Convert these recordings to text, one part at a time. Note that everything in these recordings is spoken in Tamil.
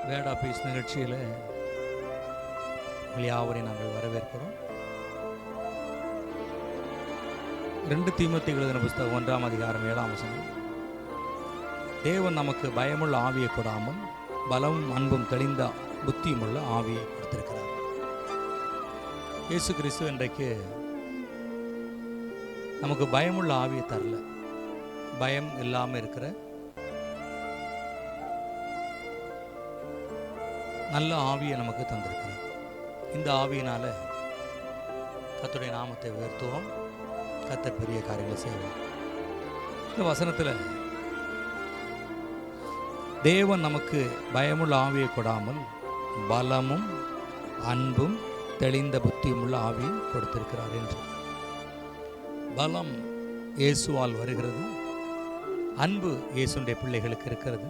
வேர்ட் ஆஃப் பீஸ் நிகழ்ச்சியில் யாவரை நாங்கள் வரவேற்கிறோம். 2 தீமோத்தேயு எழுதின புத்தகம் 1ஆம் அதிகாரம் 7ஆம் வசனம். தேவன் நமக்கு பயமுள்ள ஆவியை கொடாமல் பலமும் அன்பும் தெளிந்த புத்தியும் உள்ள ஆவியை கொடுத்திருக்கிறார். இயேசு கிறிஸ்து இன்றைக்கு நமக்கு பயமுள்ள ஆவியை தரல, பயம் இல்லாமல் இருக்கிற நல்ல ஆவியை நமக்கு தந்திருக்கிறார். இந்த ஆவியினால கர்த்தருடைய நாமத்தை உயர்த்துவோம், கர்த்தர் பெரிய காரியங்களை செய்வோம். இந்த வசனத்தில் தேவன் நமக்கு பயமுள்ள ஆவியை கொடாமல் பலமும் அன்பும் தெளிந்த புத்தியும் உள்ள ஆவியை கொடுத்திருக்கிறார் என்று. பலம் இயேசுவால் வருகிறது, அன்பு இயேசுடைய பிள்ளைகளுக்கு இருக்கிறது.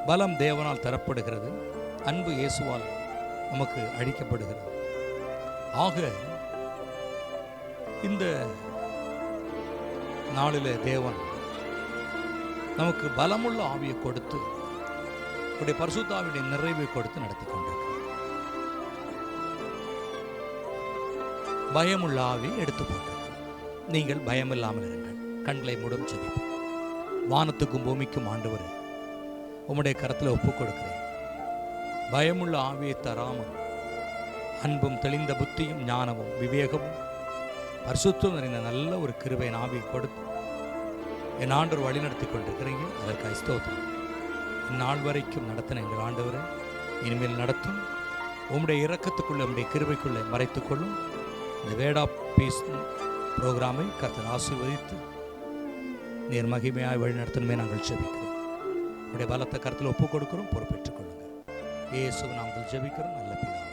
பலம் தேவனால் தரப்படுகிறது, அன்பு இயேசுவால் நமக்கு அளிக்கப்படுகிறது. ஆக இந்த நாளில் தேவன் நமக்கு பலமுள்ள ஆவியை கொடுத்து அவருடைய பரிசுத்த ஆவியுடைய நிறைவை கொடுத்து நடத்தி கொண்டிருக்கிறார். பயமுள்ள ஆவி எடுத்து போட்டிருக்கிறார். நீங்கள் பயமில்லாமல் இருங்கள். கண்களை மூடும் ஜெபிப்போம். வானத்துக்கும் பூமிக்கும் ஆண்டவரே, உம்முடைய கரத்தில் ஒப்புக் கொடுக்கிறேன். பயமுள்ள ஆவியை தராமல் அன்பும் தெளிந்த புத்தியும் ஞானமும் விவேகமும் பரிசுத்தம் நிறைந்த நல்ல ஒரு கிருபையின் ஆவியை கொடுத்து என் ஆண்டவர் வழி நடத்தி கொண்டிருக்கிறீங்க. அதற்கு ஸ்தோத்திரம். இந்நாள் வரைக்கும் நடத்தின எங்கள் ஆண்டவரை இனிமேல் நடத்தும். உம்முடைய இரக்கத்துக்குள்ளே, உம்முடைய கிருபைக்குள்ளே மறைத்துக்கொள்ளும். இந்த வேர்ட் ஆஃப் பீஸ் ப்ரோக்ராமை கர்த்தர் ஆசீர்வதித்து நீர் மகிமையாய் வழி நடத்தணுமே நாங்கள் ஜெபிக்கிறோம். உடைய பலத்தை கருத்தில் ஒப்புக் கொடுக்கிறோம், பொறுப்பேற்றுக் கொள்ளுங்கள். இயேசுவின் நாமத்தில் ஜெபிக்கிறோம் நல்ல பிதாவே.